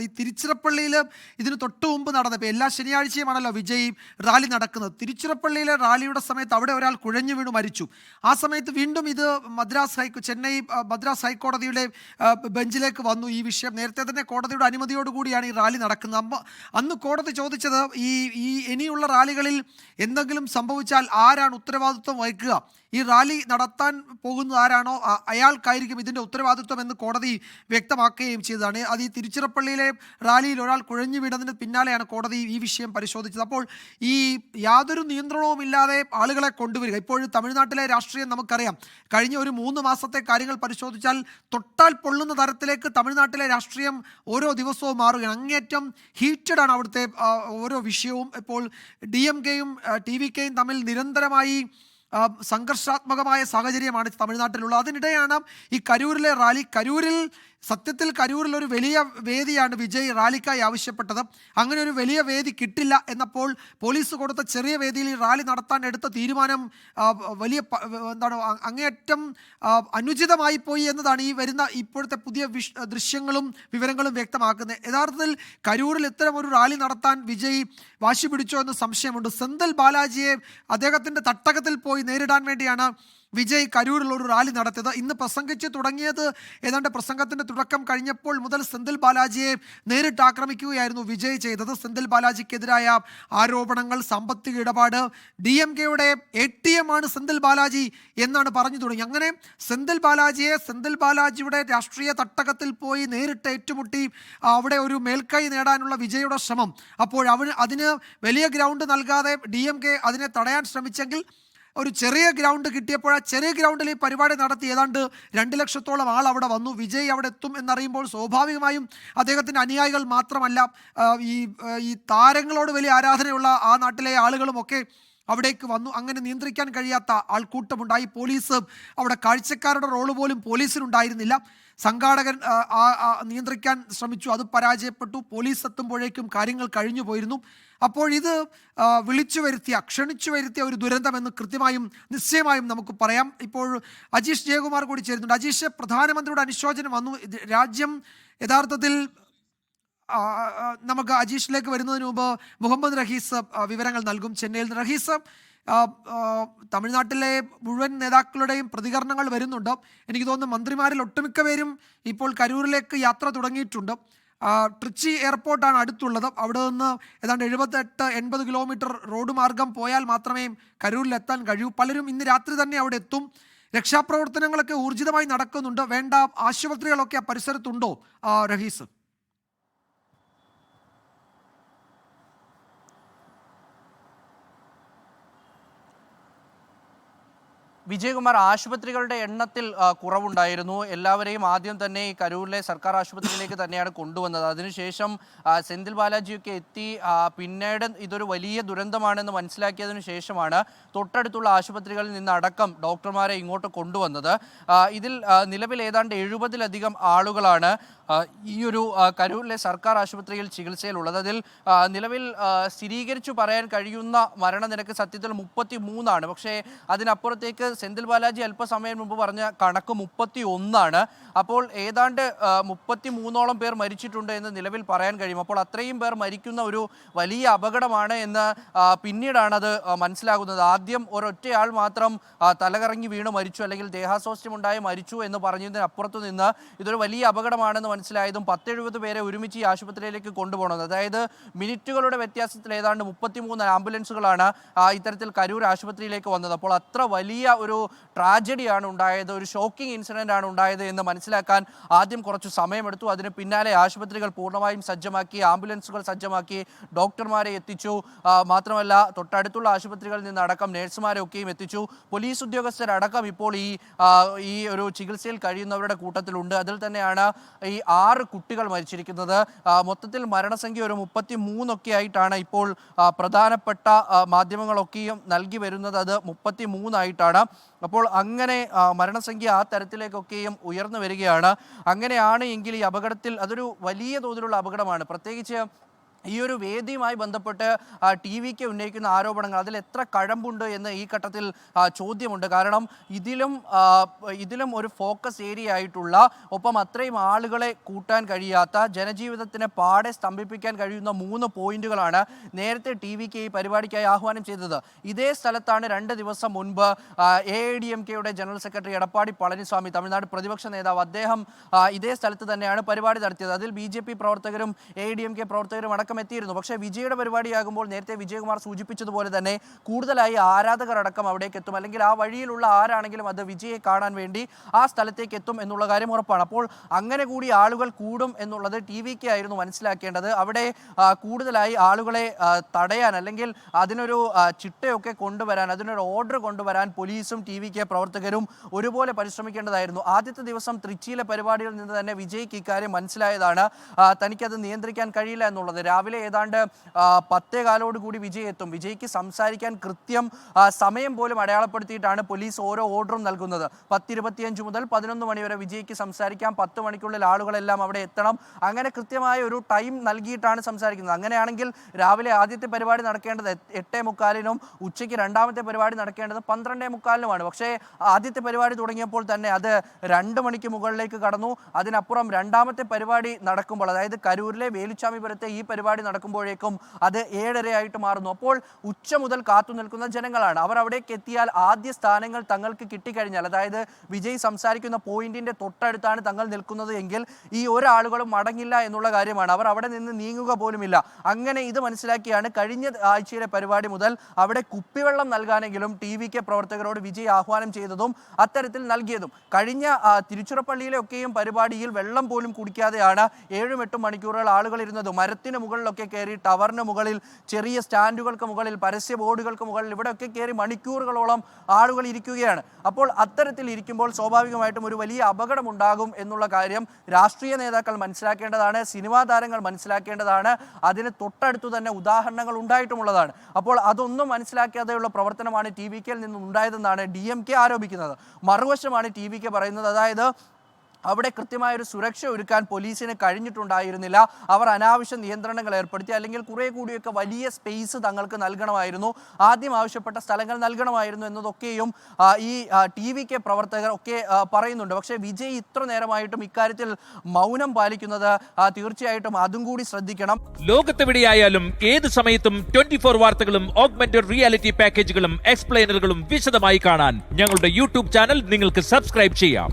ഈ തിരുച്ചിറപ്പള്ളിയിൽ ഇതിന് തൊട്ട് മുമ്പ് നടന്നത്, ഇപ്പോൾ എല്ലാ ശനിയാഴ്ചയുമാണല്ലോ വിജയ് റാലി നടക്കുന്നത്. തിരുച്ചിറപ്പള്ളിയിലെ റാലിയുടെ സമയത്ത് അവിടെ ഒരാൾ കുഴഞ്ഞു വീണു മരിച്ചു. ആ സമയത്ത് വീണ്ടും ഇത് ചെന്നൈ മദ്രാസ് ഹൈക്കോടതിയുടെ ബെഞ്ചിലേക്ക് വന്നു ഈ വിഷയം. നേരത്തെ തന്നെ കോടതിയുടെ അനുമതിയോടുകൂടിയാണ് ഈ റാലി നടക്കുന്നത്. അന്ന് കോടതി ചോദിച്ചത് ഈ ഇനിയുള്ള റാലികളിൽ എന്തെങ്കിലും സംഭവിച്ചാൽ ആരാണ് ഉത്തരവാദിത്വം വഹിക്കുക? ഈ റാലി നടത്താൻ പോകുന്നത് ആരാണോ അയാൾക്കായിരിക്കും ഇതിൻ്റെ ഉത്തരവാദിത്വം എന്ന് കോടതി വ്യക്തമാക്കുകയും ചെയ്തതാണ്. അത് ഈ തിരുച്ചിറപ്പള്ളിയിലെ റാലിയിൽ ഒരാൾ കുഴഞ്ഞു വീണതിന് പിന്നാലെയാണ് കോടതി ഈ വിഷയം പരിശോധിച്ചത്. അപ്പോൾ ഈ യാതൊരു നിയന്ത്രണവുമില്ലാതെ ആളുകളെ കൊണ്ടുവരിക, ഇപ്പോഴും തമിഴ്നാട്ടിലെ രാഷ്ട്രീയം നമുക്കറിയാം. കഴിഞ്ഞ ഒരു 3 മാസത്തെ കാര്യങ്ങൾ പരിശോധിച്ചാൽ തൊട്ടാൽ പൊള്ളുന്ന തരത്തിലേക്ക് തമിഴ്നാട്ടിലെ രാഷ്ട്രീയം ഓരോ ദിവസവും മാറുകയാണ്. അങ്ങേയറ്റം ഹീറ്റഡ് ആണ് അവിടുത്തെ ഓരോ വിഷയവും. ഇപ്പോൾ DMKയും TVKയും തമ്മിൽ നിരന്തരമായി സംഘർഷാത്മകമായ സാഹചര്യമാണ് തമിഴ്നാട്ടിലുള്ളത്. അതിനിടെയാണ് ഈ കരൂരിലെ റാലി. സത്യത്തിൽ കരൂരിൽ ഒരു വലിയ വേദിയാണ് വിജയ് റാലിക്കായി ആവശ്യപ്പെട്ടത്. അങ്ങനെ ഒരു വലിയ വേദി കിട്ടില്ല എന്നപ്പോൾ പോലീസ് കൊടുത്ത ചെറിയ വേദിയിൽ ഈ റാലി നടത്താൻ എടുത്ത തീരുമാനം അങ്ങേയറ്റം അനുചിതമായി പോയി എന്നതാണ് ഈ വരുന്ന ഇപ്പോഴത്തെ പുതിയ ദൃശ്യങ്ങളും വിവരങ്ങളും വ്യക്തമാക്കുന്നത്. യഥാർത്ഥത്തിൽ കരൂരിൽ ഇത്തരം ഒരു റാലി നടത്താൻ വിജയ് വാശി പിടിച്ചോ എന്ന് സംശയമുണ്ട്. സെന്തിൽ ബാലാജിയെ അദ്ദേഹത്തിൻ്റെ തട്ടകത്തിൽ പോയി നേരിടാൻ വേണ്ടിയാണ് വിജയ് കരൂരിൽ ഒരു റാലി നടത്തിയത്. ഇന്ന് പ്രസംഗിച്ച് തുടങ്ങിയത് ഏതാണ്ട് പ്രസംഗത്തിൻ്റെ തുടക്കം കഴിഞ്ഞപ്പോൾ മുതൽ സെന്തിൽ ബാലാജിയെ നേരിട്ട് ആക്രമിക്കുകയായിരുന്നു വിജയ് ചെയ്തത്. സെന്തിൽ ബാലാജിക്കെതിരായ ആരോപണങ്ങൾ, സാമ്പത്തിക ഇടപാട്, DMKയുടെ ATM ആണ് സെന്തിൽ ബാലാജി എന്നാണ് പറഞ്ഞു തുടങ്ങി. അങ്ങനെ സെന്തിൽ ബാലാജിയുടെ രാഷ്ട്രീയ തട്ടകത്തിൽ പോയി നേരിട്ട് ഏറ്റുമുട്ടി അവിടെ ഒരു മേൽക്കൈ നേടാനുള്ള വിജയുടെ ശ്രമം. അപ്പോൾ അതിന് വലിയ ഗ്രൗണ്ട് നൽകാതെ DMK അതിനെ തടയാൻ ശ്രമിച്ചെങ്കിൽ ഒരു ചെറിയ ഗ്രൗണ്ട് കിട്ടിയപ്പോൾ ആ ചെറിയ ഗ്രൗണ്ടിൽ ഈ പരിപാടി നടത്തി ഏതാണ്ട് 2 ലക്ഷത്തോളം ആൾ അവിടെ വന്നു. വിജയ് അവിടെ എത്തും എന്നറിയുമ്പോൾ സ്വാഭാവികമായും അദ്ദേഹത്തിൻ്റെ അനുയായികൾ മാത്രമല്ല, ഈ താരങ്ങളോട് വലിയ ആരാധനയുള്ള ആ നാട്ടിലെ ആളുകളുമൊക്കെ അവിടേക്ക് വന്നു. അങ്ങനെ നിയന്ത്രിക്കാൻ കഴിയാത്ത ആൾക്കൂട്ടമുണ്ടായി. പോലീസ് അവിടെ കാഴ്ചക്കാരുടെ റോള് പോലും പോലീസിനുണ്ടായിരുന്നില്ല. സംഘാടകൻ നിയന്ത്രിക്കാൻ ശ്രമിച്ചു, അത് പരാജയപ്പെട്ടു. പോലീസ് എത്തുമ്പോഴേക്കും കാര്യങ്ങൾ കഴിഞ്ഞു പോയിരുന്നു. അപ്പോൾ ഇത് ക്ഷണിച്ചു വരുത്തിയ ഒരു ദുരന്തമെന്ന് കൃത്യമായും നിശ്ചയമായും നമുക്ക് പറയാം. ഇപ്പോൾ അജീഷ് ജയകുമാർ കൂടി ചേരുന്നുണ്ട്. അജീഷ്, പ്രധാനമന്ത്രിയുടെ അനുശോചനം വന്നു. രാജ്യം യഥാർത്ഥത്തിൽ നമുക്ക് അജീഷിലേക്ക് വരുന്നതിന് മുമ്പ് മുഹമ്മദ് റഹീസ് വിവരങ്ങൾ നൽകും ചെന്നൈയിൽ നിന്ന്. റഹീസ്, തമിഴ്നാട്ടിലെ മുഴുവൻ നേതാക്കളുടെയും പ്രതികരണങ്ങൾ വരുന്നുണ്ട്. എനിക്ക് തോന്നുന്നു മന്ത്രിമാരിൽ ഒട്ടുമിക്ക പേരും ഇപ്പോൾ കരൂരിലേക്ക് യാത്ര തുടങ്ങിയിട്ടുണ്ട്. ട്രിച്ചി എയർപോർട്ടാണ് അടുത്തുള്ളത്. അവിടെ നിന്ന് ഏതാണ്ട് 78-80 കിലോമീറ്റർ റോഡ് മാർഗം പോയാൽ മാത്രമേ കരൂരിലെത്താൻ കഴിയൂ. പലരും ഇന്ന് രാത്രി തന്നെ അവിടെ എത്തും. രക്ഷാപ്രവർത്തനങ്ങളൊക്കെ ഊർജിതമായി നടക്കുന്നുണ്ട്. വേണ്ട ആശുപത്രികളൊക്കെ ആ പരിസരത്തുണ്ടോ റഹീസ്? വിജയകുമാർ, ആശുപത്രികളുടെ എണ്ണത്തിൽ കുറവുണ്ടായിരുന്നു. എല്ലാവരെയും ആദ്യം തന്നെ ഈ കരൂരിലെ സർക്കാർ ആശുപത്രിയിലേക്ക് തന്നെയാണ് കൊണ്ടുവന്നത്. അതിനുശേഷം സെന്തിൽ ബാലാജിയൊക്കെ എത്തി. പിന്നീട് ഇതൊരു വലിയ ദുരന്തമാണെന്ന് മനസ്സിലാക്കിയതിനു ശേഷമാണ് തൊട്ടടുത്തുള്ള ആശുപത്രികളിൽ നിന്നടക്കം ഡോക്ടർമാരെ ഇങ്ങോട്ട് കൊണ്ടുവന്നത്. ഇതിൽ നിലവിൽ ഏതാണ്ട് 70-ലധികം ആളുകളാണ് ഈ ഒരു കരൂരിലെ സർക്കാർ ആശുപത്രിയിൽ ചികിത്സയിലുള്ളത്. അതിൽ നിലവിൽ സ്ഥിരീകരിച്ചു പറയാൻ കഴിയുന്ന മരണനിരക്ക് സത്യത്തിൽ 33 പക്ഷേ അതിനപ്പുറത്തേക്ക് സെന്തിൽ ബാലാജി അല്പസമയം മുമ്പ് പറഞ്ഞ കണക്ക് 31. അപ്പോൾ ഏതാണ്ട് 33ഓളം പേർ മരിച്ചിട്ടുണ്ട് എന്ന് നിലവിൽ പറയാൻ കഴിയും. അപ്പോൾ അത്രയും പേർ മരിക്കുന്ന ഒരു വലിയ അപകടമാണ് എന്ന് പിന്നീടാണ് അത് മനസ്സിലാകുന്നത്. ആദ്യം ഒരൊറ്റയാൾ മാത്രം തലകറങ്ങി വീണ് മരിച്ചു, അല്ലെങ്കിൽ ദേഹാസ്വാസ്ഥ്യമുണ്ടായി മരിച്ചു എന്ന് പറഞ്ഞതിനപ്പുറത്തു നിന്ന് ഇതൊരു വലിയ അപകടമാണെന്ന് മനസ്സിലായതും 10-70 പേരെ ഒരുമിച്ച് ഈ ആശുപത്രിയിലേക്ക് കൊണ്ടുപോകുന്നത്. അതായത് മിനിറ്റുകളുടെ വ്യത്യാസത്തിൽ ഏതാണ്ട് 33 ആംബുലൻസുകളാണ് ഇത്തരത്തിൽ കരൂർ ആശുപത്രിയിലേക്ക് വന്നത്. അപ്പോൾ അത്ര വലിയ ഒരു ട്രാജഡിയാണ് ഉണ്ടായത്, ഒരു ഷോക്കിംഗ് ഇൻസിഡൻ്റ് ആണ് ഉണ്ടായത് എന്ന് മനസ്സിലാക്കാൻ ആദ്യം കുറച്ച് സമയമെടുത്തു. അതിന് പിന്നാലെ ആശുപത്രികൾ പൂർണ്ണമായും സജ്ജമാക്കി, ആംബുലൻസുകൾ സജ്ജമാക്കി, ഡോക്ടർമാരെ എത്തിച്ചു. മാത്രമല്ല തൊട്ടടുത്തുള്ള ആശുപത്രികളിൽ നിന്നടക്കം നേഴ്സുമാരെയൊക്കെയും എത്തിച്ചു. പോലീസ് ഉദ്യോഗസ്ഥരടക്കം ഇപ്പോൾ ഈ ഒരു ചികിത്സയിൽ കഴിയുന്നവരുടെ കൂട്ടത്തിലുണ്ട്. അതിൽ തന്നെയാണ് ഈ 6 കുട്ടികൾ മരിച്ചിരിക്കുന്നത്. മൊത്തത്തിൽ മരണസംഖ്യ ഒരു 33 ആയിട്ടാണ് ഇപ്പോൾ പ്രധാനപ്പെട്ട മാധ്യമങ്ങളൊക്കെയും നൽകി വരുന്നത്. അത് 33 അപ്പോൾ അങ്ങനെ മരണസംഖ്യ ആ തരത്തിലേക്കൊക്കെയും ഉയർന്നു വരികയാണ്. അങ്ങനെയാണ് എങ്കിൽ ഈ അപകടത്തിൽ അതൊരു വലിയ തോതിലുള്ള അപകടമാണ്. പ്രത്യേകിച്ച് ഈ ഒരു വേദിയുമായി ബന്ധപ്പെട്ട് TV-ക്ക് ഉന്നയിക്കുന്ന ആരോപണങ്ങൾ അതിൽ എത്ര കഴമ്പുണ്ട് എന്ന് ഈ ഘട്ടത്തിൽ ചോദ്യമുണ്ട്. കാരണം ഇതിലും ഒരു ഫോക്കസ് ഏരിയ ആയിട്ടുള്ള, ഒപ്പം അത്രയും ആളുകളെ കൂട്ടാൻ കഴിയാത്ത, ജനജീവിതത്തിനെ പാടെ സ്തംഭിപ്പിക്കാൻ കഴിയുന്ന 3 പോയിന്റുകളാണ് നേരത്തെ TV-ക്ക് ഈ പരിപാടിക്കായി ആഹ്വാനം ചെയ്തത്. ഇതേ സ്ഥലത്താണ് 2 ദിവസം മുൻപ് AIADMKയുടെ ജനറൽ സെക്രട്ടറി എടപ്പാടി പളനിസ്വാമി, തമിഴ്നാട് പ്രതിപക്ഷ നേതാവ്, അദ്ദേഹം ഇതേ സ്ഥലത്ത് തന്നെയാണ് പരിപാടി നടത്തിയത്. അതിൽ BJP പ്രവർത്തകരും AIADMK പ്രവർത്തകരും അടക്കം എത്തിയിരുന്നു. പക്ഷേ വിജയുടെ പരിപാടിയാകുമ്പോൾ നേരത്തെ വിജയകുമാർ സൂചിപ്പിച്ചതുപോലെ തന്നെ കൂടുതലായി ആരാധകർ അടക്കം അവിടേക്ക് എത്തും, അല്ലെങ്കിൽ ആ വഴിയിലുള്ള ആരാണെങ്കിലും അത് വിജയെ കാണാൻ വേണ്ടി ആ സ്ഥലത്തേക്ക് എത്തും എന്നുള്ള കാര്യം ഉറപ്പാണ്. അപ്പോൾ അങ്ങനെ കൂടി ആളുകൾ കൂടും എന്നുള്ളത് TV-ക്ക് ആയിരുന്നു മനസ്സിലാക്കേണ്ടത്. അവിടെ കൂടുതലായി ആളുകളെ തടയാൻ, അല്ലെങ്കിൽ അതിനൊരു ചിട്ടയൊക്കെ കൊണ്ടുവരാൻ, അതിനൊരു ഓർഡർ കൊണ്ടുവരാൻ പോലീസും TV-ക്ക് പ്രവർത്തകരും ഒരുപോലെ പരിശ്രമിക്കേണ്ടതായിരുന്നു. ആദ്യത്തെ ദിവസം തൃച്ചിയിലെ പരിപാടിയിൽ നിന്ന് തന്നെ വിജയ്ക്ക് ഇക്കാര്യം മനസ്സിലായതാണ്, തനിക്കത് നിയന്ത്രിക്കാൻ കഴിയില്ല എന്നുള്ളത്. രാവിലെ ഏതാണ്ട് 10:15 കൂടി വിജയ് എത്തും. വിജയ്ക്ക് സംസാരിക്കാൻ കൃത്യം സമയം പോലും അടയാളപ്പെടുത്തിയിട്ടാണ് പോലീസ് ഓരോ ഓർഡറും നൽകുന്നത്. 10:25 മുതൽ 11 മണി വരെ വിജയ്ക്ക് സംസാരിക്കാം, 10 മണിക്കുള്ളിൽ ആളുകളെല്ലാം അവിടെ എത്തണം, അങ്ങനെ കൃത്യമായ ഒരു ടൈം നൽകിയിട്ടാണ് സംസാരിക്കുന്നത്. അങ്ങനെയാണെങ്കിൽ രാവിലെ ആദ്യത്തെ പരിപാടി നടക്കേണ്ടത് 8:45-നും ഉച്ചയ്ക്ക് രണ്ടാമത്തെ പരിപാടി നടക്കേണ്ടത് 12:45-നുമാണ്. പക്ഷേ ആദ്യത്തെ പരിപാടി തുടങ്ങിയപ്പോൾ തന്നെ അത് 2 മണിക്ക് മുകളിലേക്ക് കടന്നു. അതിനപ്പുറം രണ്ടാമത്തെ പരിപാടി നടക്കുമ്പോൾ, അതായത് കരൂരിലെ വേലുച്ചാമിപുരത്തെ ഈ പരിപാടി നടക്കുമ്പോഴേക്കും അത് 7:30 ആയിട്ട് മാറുന്നു. അപ്പോൾ ഉച്ച മുതൽ കാത്തു നിൽക്കുന്ന ജനങ്ങളാണ്. അവർ അവിടേക്ക് എത്തിയാൽ ആദ്യ സ്ഥാനങ്ങൾ തങ്ങൾക്ക് കിട്ടിക്കഴിഞ്ഞാൽ, അതായത് വിജയ് സംസാരിക്കുന്ന പോയിന്റിന്റെ തൊട്ടടുത്താണ് തങ്ങൾ നിൽക്കുന്നത് എങ്കിൽ ഈ ഒരാളുകളും മടങ്ങില്ല എന്നുള്ള കാര്യമാണ്. അവർ അവിടെ നിന്ന് നീങ്ങുക പോലുമില്ല. അങ്ങനെ ഇത് മനസ്സിലാക്കിയാണ് കഴിഞ്ഞ ആഴ്ചയിലെ പരിപാടി മുതൽ അവിടെ കുപ്പിവെള്ളം നൽകാനെങ്കിലും TV-ക്ക് പ്രവർത്തകരോട് വിജയ് ആഹ്വാനം ചെയ്തതും അത്തരത്തിൽ നൽകിയതും. കഴിഞ്ഞ തിരുച്ചിറപ്പള്ളിയിലൊക്കെയും പരിപാടിയിൽ വെള്ളം പോലും കുടിക്കാതെയാണ് 7-8 മണിക്കൂറുകൾ ആളുകൾ ഇരുന്നത്. മരത്തിന് മുകളിലൊക്കെ കയറി, ടവറിന് മുകളിൽ, ചെറിയ സ്റ്റാൻഡുകൾക്ക് മുകളിൽ, പരസ്യ ബോർഡുകൾക്ക് മുകളിൽ, ഇവിടെയൊക്കെ കയറി മണിക്കൂറുകളോളം ആളുകൾ ഇരിക്കുകയാണ്. അപ്പോൾ അത്തരത്തിൽ ഇരിക്കുമ്പോൾ സ്വാഭാവികമായിട്ടും ഒരു വലിയ അപകടമുണ്ടാകും എന്നുള്ള കാര്യം രാഷ്ട്രീയ നേതാക്കൾ മനസ്സിലാക്കേണ്ടതാണ്, സിനിമാ താരങ്ങൾ മനസ്സിലാക്കേണ്ടതാണ്. അതിന് തൊട്ടടുത്തു തന്നെ ഉദാഹരണങ്ങൾ ഉണ്ടായിട്ടുമുള്ളതാണ്. അപ്പോൾ അതൊന്നും മനസ്സിലാക്കാതെയുള്ള പ്രവർത്തനമാണ് TV-ക്കിൽ നിന്നും ഉണ്ടായതെന്നാണ് DMK ആരോപിക്കുന്നത്. മറുവശമാണ് TV-ക്ക് പറയുന്നത്, അതായത് അവിടെ കൃത്യമായൊരു സുരക്ഷ ഒരുക്കാൻ പോലീസിന് കഴിഞ്ഞിട്ടുണ്ടായിരുന്നില്ല. അവർ അനാവശ്യ നിയന്ത്രണങ്ങൾ ഏർപ്പെടുത്തി, അല്ലെങ്കിൽ കുറേ കൂടിയൊക്കെ വലിയ സ്പേസ് തങ്ങൾക്ക് നൽകണമായിരുന്നു, ആദ്യം ആവശ്യപ്പെട്ട സ്ഥലങ്ങൾ നൽകണമായിരുന്നു എന്നതൊക്കെയും ഈ TV-ക്ക് പ്രവർത്തകർ ഒക്കെ പറയുന്നുണ്ട്. പക്ഷേ വിജയ് ഇത്ര നേരമായിട്ടും ഇക്കാര്യത്തിൽ മൗനം പാലിക്കുന്നത് തീർച്ചയായിട്ടും അതും കൂടി ശ്രദ്ധിക്കണം. ലോകത്തെവിടെയായാലും ഏത് സമയത്തും 24 വാർത്തകളും ഓഗ്മെന്റഡ് റിയാലിറ്റി പാക്കേജുകളും എക്സ്പ്ലെയിനറുകളും വിശദമായി കാണാൻ ഞങ്ങളുടെ YouTube ചാനൽ നിങ്ങൾക്ക് സബ്സ്ക്രൈബ് ചെയ്യാം.